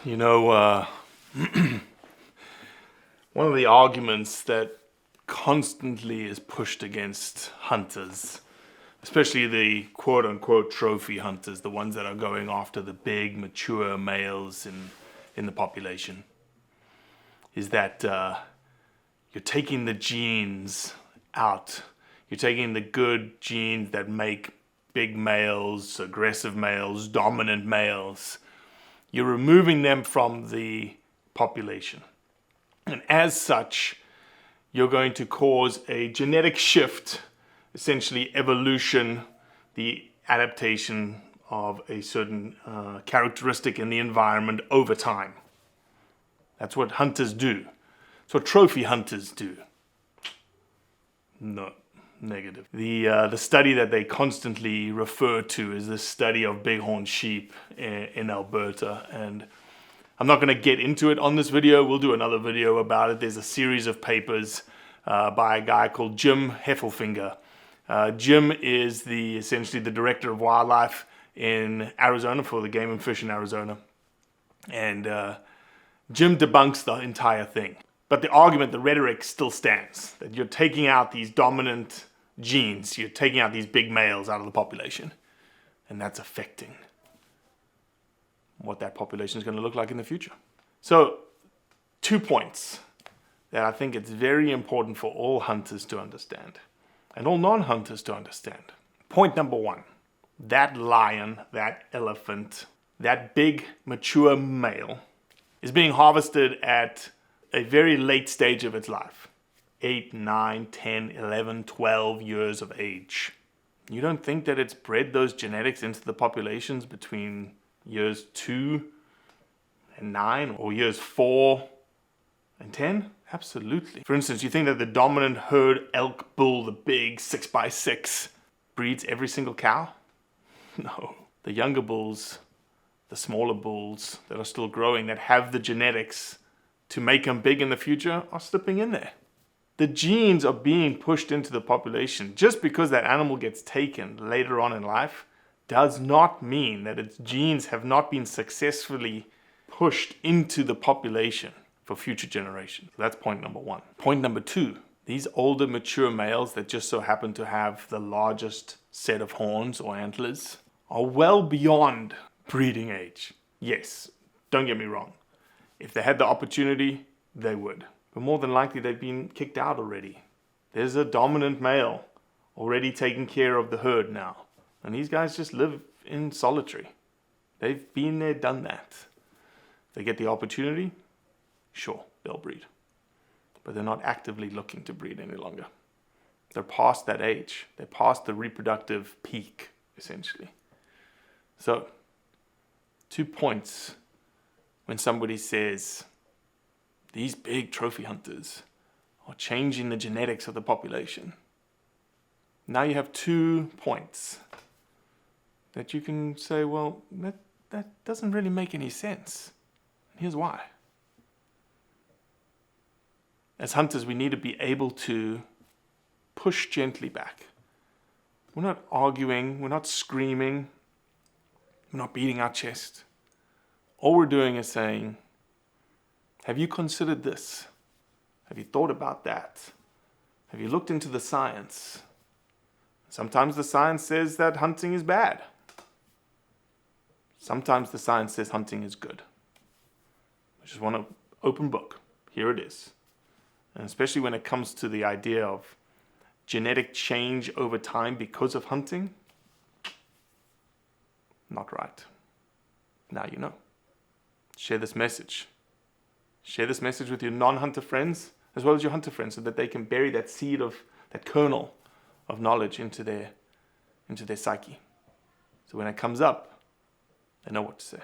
You know, one of the arguments that constantly is pushed against hunters, especially the quote-unquote trophy hunters, the ones that are going after the big, mature males in the population, is that you're taking the genes out. You're taking the good genes that make big males, aggressive males, dominant males. You're removing them from the population. And as such, you're going to cause a genetic shift, essentially evolution, the adaptation of a certain characteristic in the environment over time. That's what hunters do. That's what trophy hunters do. No, negative. The study that they constantly refer to is the study of bighorn sheep in Alberta, and I'm not going to get into it on this video. We'll do another video about it. There's a series of papers by a guy called Jim HEFFELFINGER. Jim is essentially the director of wildlife in Arizona for the Game and Fish in Arizona, and Jim debunks the entire thing. But the argument, the rhetoric still stands, that you're taking out these dominant genes, you're taking out these big males out of the population, and that's affecting what that population is going to look like in the future. So, 2 points that I think it's very important for all hunters to understand, and all non-hunters to understand. Point number 1, that lion, that elephant, that big mature male is being harvested at a very late stage of its life. 8, 9, 10, 11, 12 years of age. You don't think that it's bred those genetics into the populations between years 2 and 9 or years 4 and 10? Absolutely. For instance, you think that the dominant herd elk bull, the big 6x6, breeds every single cow? No. The younger bulls, the smaller bulls that are still growing, that have the genetics to make them big in the future, are slipping in there. The genes are being pushed into the population. Just because that animal gets taken later on in life does not mean that its genes have not been successfully pushed into the population for future generations. That's point number 1. Point number 2, these older mature males that just so happen to have the largest set of horns or antlers are well beyond breeding age. Yes, don't get me wrong. If they had the opportunity, they would. But more than likely, they've been kicked out already. There's a dominant male already taking care of the herd now. And these guys just live in solitary. They've been there, done that. If they get the opportunity, sure, they'll breed. But they're not actively looking to breed any longer. They're past that age. They're past the reproductive peak, essentially. So, 2 points when somebody says, these big trophy hunters are changing the genetics of the population. Now you have 2 points that you can say, well, that doesn't really make any sense. Here's why. As hunters, we need to be able to push gently back. We're not arguing, we're not screaming, we're not beating our chest. All we're doing is saying, have you considered this? Have you thought about that? Have you looked into the science? Sometimes the science says that hunting is bad. Sometimes the science says hunting is good. I just want an open book. Here it is. And especially when it comes to the idea of genetic change over time because of hunting, not right. Now you know. Share this message. Share this message with your non-hunter friends as well as your hunter friends so that they can bury that seed of, that kernel of knowledge into their psyche. So when it comes up, they know what to say.